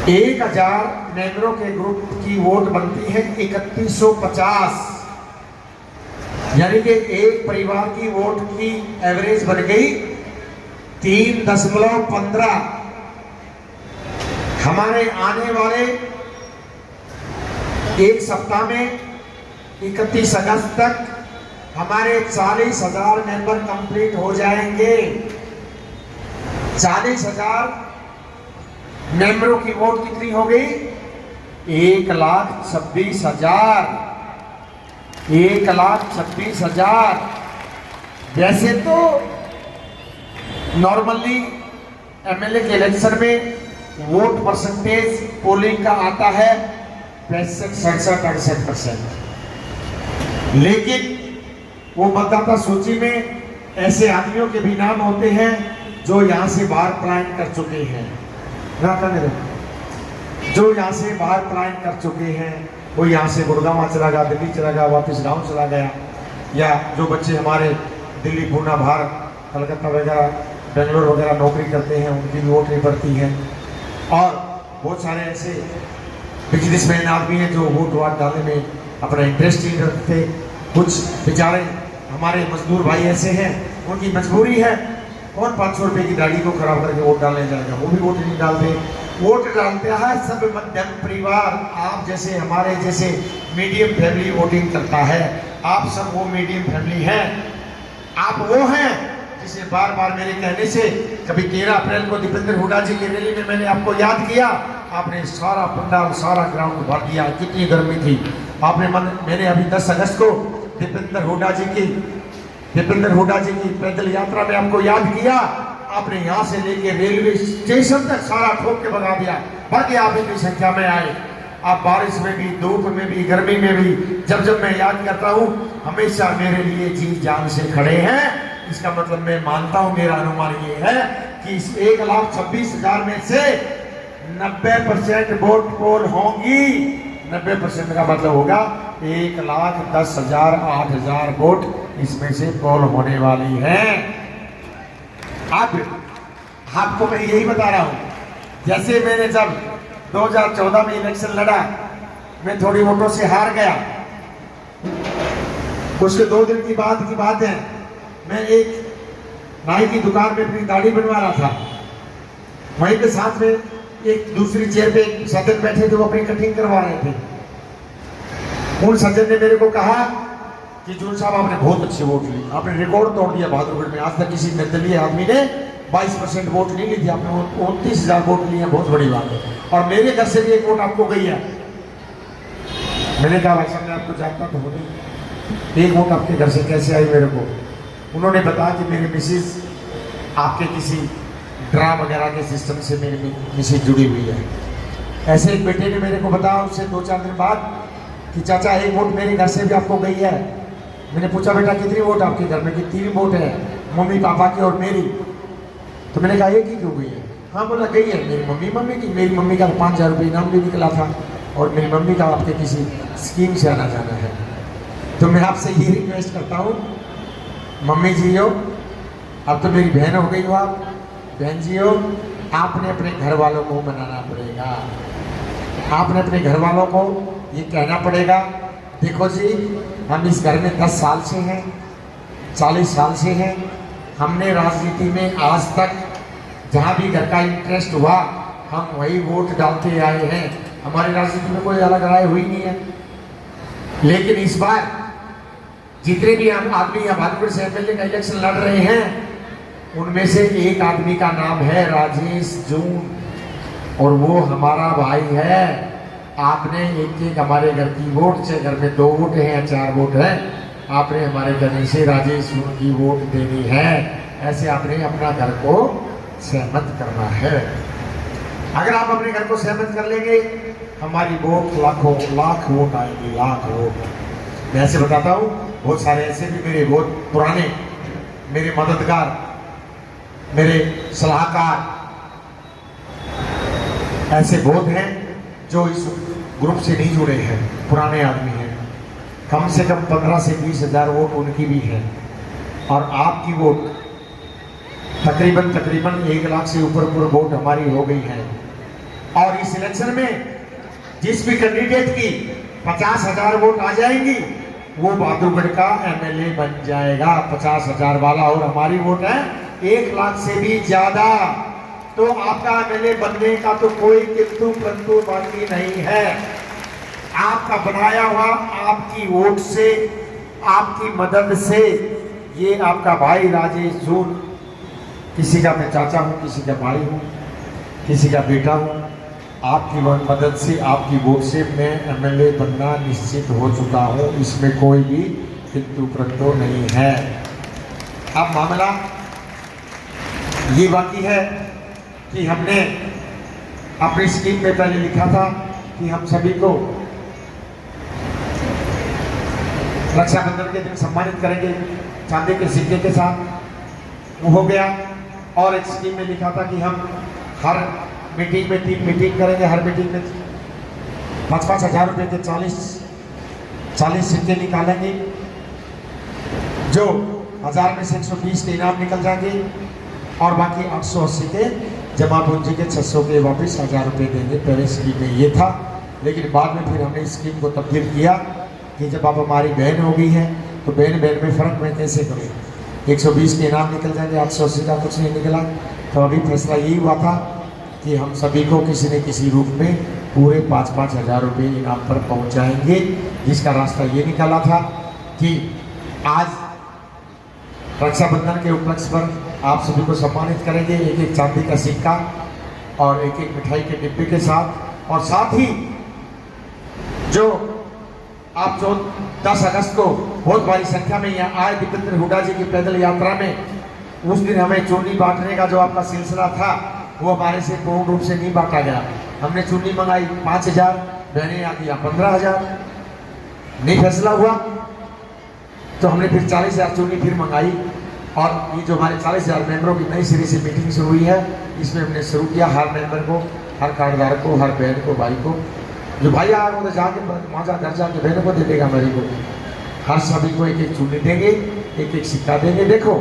1000 मेंबरों के ग्रुप की वोट बनती है 3150, यानी कि एक परिवार की वोट की एवरेज बन गई 3.15। हमारे आने वाले एक सप्ताह में 31 अगस्त तक हमारे 40,000 मेंबर कंप्लीट हो जाएंगे। 40,000 मेंबरों की वोट कितनी हो गई? 1,26,000। 1,26,000। वैसे तो नॉर्मली एमएलए के इलेक्शन में वोट परसेंटेज पोलिंग का आता है 65-67-68%, लेकिन वो मतदाता सूची में ऐसे आदमियों के भी नाम होते हैं जो यहाँ से बाहर पलायन कर चुके हैं। जो यहाँ से बाहर पलायन कर चुके हैं, वो यहाँ से गुड़गांव चला गया, दिल्ली चला गया, वापस गाँव चला गया, या जो बच्चे हमारे दिल्ली, पूना, भारत, कलकत्ता वगैरह, बेंगलोर वगैरह नौकरी करते हैं, उनकी भी वोट नहीं पड़ती है। और बहुत सारे ऐसे बिजनेसमैन आदमी हैं जो वोट डालने में अपना इंटरेस्ट नहीं रखते। कुछ बेचारे हमारे मजदूर भाई ऐसे हैं, उनकी मजबूरी है, कौन 500 रुपए की गाड़ी को खराब करके वोट डालने जाएगा, वो भी वोट नहीं डालते। वोट डालते हैं सब मध्यम परिवार, आप जैसे, हमारे जैसे मीडियम फैमिली वोटिंग करता है। आप सब वो मीडियम फैमिली हैं, आप वो हैं जिसे बार बार मेरे कहने से, कभी 13 अप्रैल को दीपेंद्र हुड्डा जी की रैली में मैंने आपको याद किया, आपने सारा पंडाल, सारा ग्राउंड भर दिया, कितनी गर्मी थी। आपने मैंने अभी 10 अगस्त को दीपेंद्र हुड्डा जी की पैदल यात्रा में आपको याद किया, आपने यहाँ से लेके रेलवे स्टेशन तक सारा ठोक के भगा दिया, बढ़ के आप इतनी संख्या में आए। आप बारिश में भी, धूप में भी, गर्मी में भी, जब मैं याद करता हूँ, हमेशा मेरे लिए जी जान से खड़े हैं। इसका मतलब मैं मानता हूँ, मेरा अनुमान ये है कि इस 1,26,000 में से 90% वोट पोल होंगी। 90% का मतलब होगा 1,10,000 8,000 वोट इसमें से पोल होने वाली है। आपको मैं यही बता रहा हूं, जैसे मैंने जब 2014 में इलेक्शन लड़ा, मैं थोड़ी वोटों से हार गया। उसके 2 दिन की बात है, मैं एक नाई की दुकान में अपनी दाढ़ी बनवा रहा था। वहीं पे साथ में एक दूसरी चेयर पे एक सज्जन बैठे थे, वो अपनी कटिंग करवा रहे थे। उन सज्जन ने मेरे को कहा कि जून साहब, आपने बहुत अच्छी वोट ली, आपने रिकॉर्ड तोड़ दिया बहादुरगढ़ में। आज तक किसी निर्दलीय आदमी ने 22% वोट नहीं ली थी, आपने 29,000 वोट लिए हैं, बहुत बड़ी बात है। और मेरे घर से भी एक वोट आपको गई है। मैंने कहा, भाई साहब, मैं आपको जानता तो हूँ, एक वोट आपके घर से कैसे आई मेरे को? उन्होंने बताया कि मेरी मिसिज आपके किसी ड्रा वगैरह के सिस्टम से मेरी मिसिज जुड़ी हुई है। ऐसे एक बेटे ने मेरे को बताया उससे 2-4 दिन बाद कि चाचा, एक वोट मेरे घर से भी आपको गई है। मैंने पूछा, बेटा कितनी वोट आपके घर में? कि 3 वोट है, मम्मी पापा की और मेरी। तो मैंने कहा, एक ही क्यों गई है? हाँ, बोला गई है मेरी मम्मी की। मेरी मम्मी का 5,000 रुपये इनाम भी निकला था, और मेरी मम्मी का आपके किसी स्कीम से आना जाना है। तो मैं आपसे ये रिक्वेस्ट करता हूँ, मम्मी जी हो, अब तो मेरी बहन हो गई हो, आप बहन जी हो, आपने अपने घर वालों को मनाना पड़ेगा। आपने अपने घर वालों को ये कहना पड़ेगा, देखो जी, हम इस घर में 10 साल से हैं, 40 साल से हैं, हमने राजनीति में आज तक जहाँ भी घर का इंटरेस्ट हुआ, हम वही वोट डालते आए हैं। हमारी राजनीति में कोई अलग राय हुई नहीं है। लेकिन इस बार जितने भी हम आदमी यहाँ भागलपुर से एमएलए का इलेक्शन लड़ रहे हैं, उनमें से एक आदमी का नाम है राजेश जून, और वो हमारा भाई है। आपने एक हमारे घर की वोट से, घर में 2 वोट हैं या 4 वोट हैं, आपने हमारे घर से राजेश जून की वोट देनी है। ऐसे आपने अपना घर को सहमत करना है। अगर आप अपने घर को सहमत कर लेंगे, हमारी वोट लाख वोट आएंगे, लाख वोट। मैं ऐसे बताता हूँ, बहुत सारे ऐसे भी मेरे बहुत पुराने, मेरे मददगार, मेरे सलाहकार ऐसे बहुत हैं जो इस ग्रुप से नहीं जुड़े हैं, पुराने आदमी हैं। कम से कम 15 से 20,000 वोट उनकी भी है, और आपकी वोट तकरीबन 1 लाख से ऊपर वोट हमारी हो गई है। और इस इलेक्शन में जिस भी कैंडिडेट की 50,000 वोट आ जाएंगी वो बहादुरगढ़ का एमएलए बन जाएगा, 50,000 वाला। और हमारी वोट है 1 लाख से भी ज्यादा। तो आपका एमएलए बनने का तो कोई किंतु परंतु बाकी नहीं है। आपका बनाया हुआ आपकी वोट से, आपकी मदद से, ये आपका भाई राजेश जून, किसी का मैं चाचा हूँ, किसी का भाई हूँ, किसी का बेटा हूँ, आपकी मदद से, आपकी वोट से मैं एमएलए बनना निश्चित हो चुका हूँ। इसमें कोई भी किंतु परंतु नहीं है। अब मामला ये बाकी है कि हमने अपनी स्कीम में पहले लिखा था कि हम सभी को रक्षाबंधन के दिन सम्मानित करेंगे चांदी के सिक्के के साथ, वो हो गया। और एक स्कीम में लिखा था कि हम हर मीटिंग में 3 मीटिंग करेंगे, हर मीटिंग में 5-5 हज़ार रुपये के 40 सिक्के निकालेंगे, जो 1000 में से 120 के इनाम निकल जाएंगे और बाकी 880 के जमा पूंजी के 600 के वापस 1000 रुपये देंगे। पहले स्कीम में ये था, लेकिन बाद में फिर हमने इस स्कीम को तब्दील किया कि जब आप हमारी बहन हो गई है तो बहन में फ़र्क मैं कैसे करूँ, 120 के इनाम निकल जाएंगे, 880 का कुछ नहीं निकला। तो अभी फैसला यही हुआ था कि हम सभी को किसी न किसी रूप में पूरे 5-5 हज़ार रुपये इनाम पर पहुंचाएंगे, जिसका रास्ता ये निकाला था कि आज रक्षाबंधन के उपलक्ष्य पर आप सभी को सम्मानित करेंगे 1-1 चांदी का सिक्का और 1-1 मिठाई के डिब्बे के साथ। और साथ ही जो आप जो 10 अगस्त को बहुत बड़ी संख्या में यहाँ आए दीपेंद्र हुड्डा जी की पैदल यात्रा में, उस दिन हमें चूनी बांटने का जो आपका सिलसिला था वो हमारे से पूर्ण रूप से नहीं बांटा गया। हमने चूनी मंगाई 5,000, बहने आ दिया 15,000, नहीं फैसला हुआ तो हमने फिर 40,000 चूनी फिर मंगाई। और ये जो हमारे 40,000 मेंबरों की नई सिरे से मीटिंग शुरू हुई है, इसमें हमने शुरू किया हर मेंबर को, हर कार्डधारक को, हर बहन को, भाई को, जो भाई आ रहा तो जाके वहाँ घर जाके बहनों को दे देगा, मेरी को हर सभी को 1-1 चूनी देंगे, 1-1 सिक्का देंगे। देखो